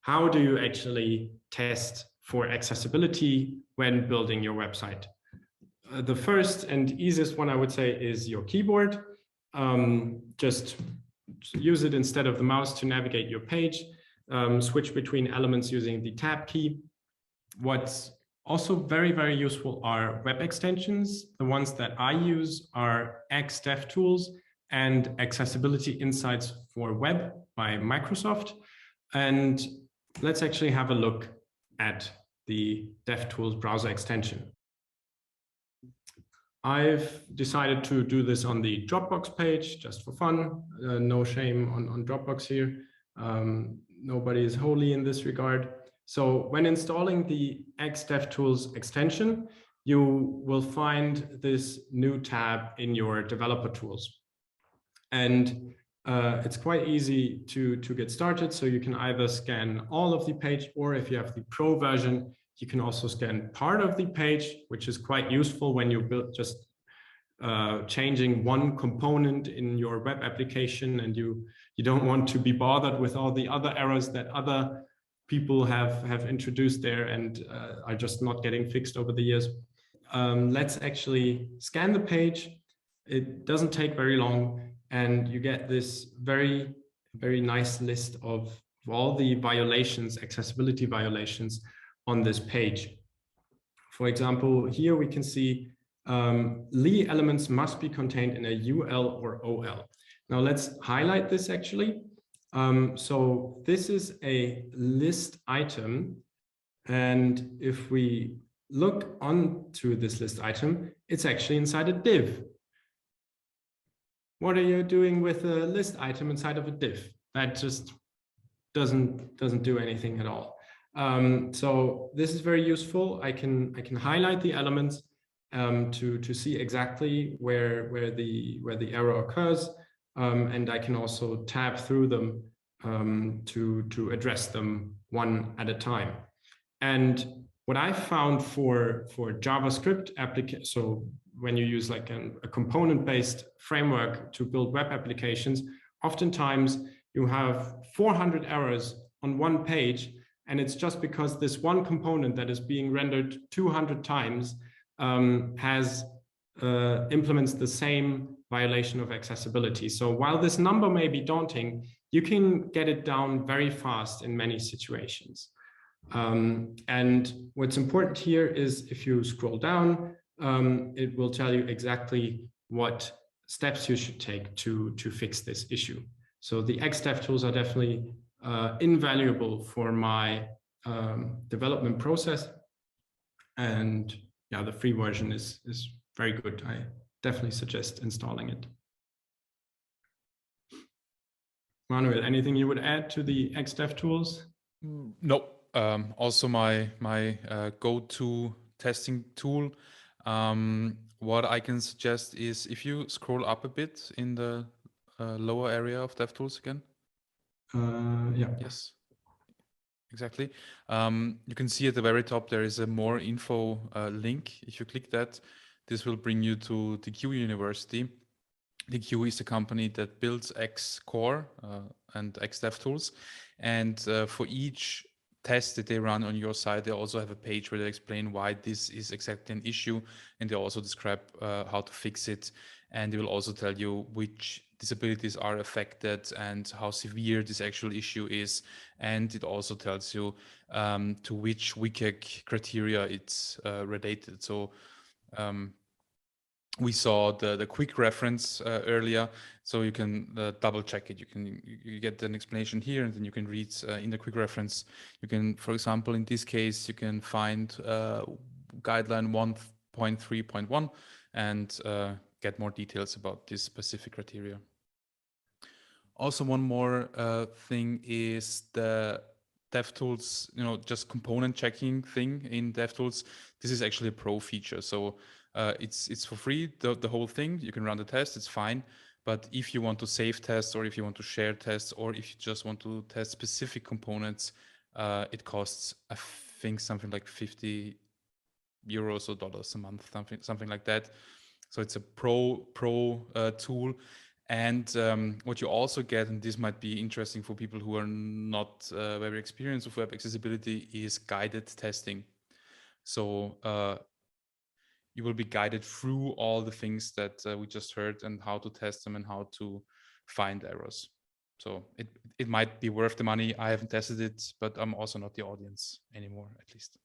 how do you actually test for accessibility when building your website? The first and easiest one I would say is your keyboard. Just use it instead of the mouse to navigate your page. Switch between elements using the tab key. What's also very, very useful are web extensions. The ones that I use are DevTools and Accessibility Insights for Web by Microsoft. And let's actually have a look at the DevTools browser extension. I've decided to do this on the Dropbox page just for fun. No shame on Dropbox here. Nobody is holy in this regard. So when installing the DevTools extension, you will find this new tab in your developer tools. And it's quite easy to get started. So you can either scan all of the page, or if you have the Pro version, you can also scan part of the page, which is quite useful when you build just changing one component in your web application, and you don't want to be bothered with all the other errors that other people have introduced there and are just not getting fixed over the years. Let's actually scan the page. It doesn't take very long, and you get this very, very nice list of all the violations, accessibility violations on this page. For example, here we can see Li elements must be contained in a UL or OL. Now let's highlight this actually. So this is a list item, and if we look onto this list item, it's actually inside a div. What are you doing with a list item inside of a div? That just doesn't do anything at all. So this is very useful. I can highlight the elements to see exactly where the error occurs. And I can also tab through them to address them one at a time. And what I found for JavaScript applications, so when you use like a component-based framework to build web applications, oftentimes you have 400 errors on one page, and it's just because this one component that is being rendered 200 times implements the same violation of accessibility. So while this number may be daunting, you can get it down very fast in many situations. And what's important here is if you scroll down, it will tell you exactly what steps you should take to fix this issue. So the DevTools are definitely invaluable for my development process. And yeah, the free version is very good. I definitely suggest installing it. Manuel, anything you would add to the DevTools? No. Also my go-to testing tool. What I can suggest is if you scroll up a bit in the lower area of DevTools again. Yeah. Yes. Exactly. You can see at the very top there is a more info link. If you click that, this will bring you to deque University. deque is a company that builds Xcore and DevTools, and for each test that they run on your site, they also have a page where they explain why this is exactly an issue, and they also describe how to fix it, and they will also tell you which disabilities are affected and how severe this actual issue is, and it also tells you to which WCAG criteria it's related. So we saw the quick reference earlier, so you can double check it. You get an explanation here, and then you can read in the quick reference. You can, for example, in this case, you can find guideline 1.3.1 and get more details about this specific criteria. Also, one more thing is the DevTools, just component checking thing in DevTools. This is actually a pro feature. So it's for free, the whole thing. You can run the test, it's fine. But if you want to save tests, or if you want to share tests, or if you just want to test specific components, it costs, I think, something like 50 euros or dollars a month, something like that. So it's a pro tool. And what you also get, and this might be interesting for people who are not very experienced with web accessibility, is guided testing. So you will be guided through all the things that we just heard and how to test them and how to find errors. So it might be worth the money. I haven't tested it, but I'm also not the audience anymore, at least.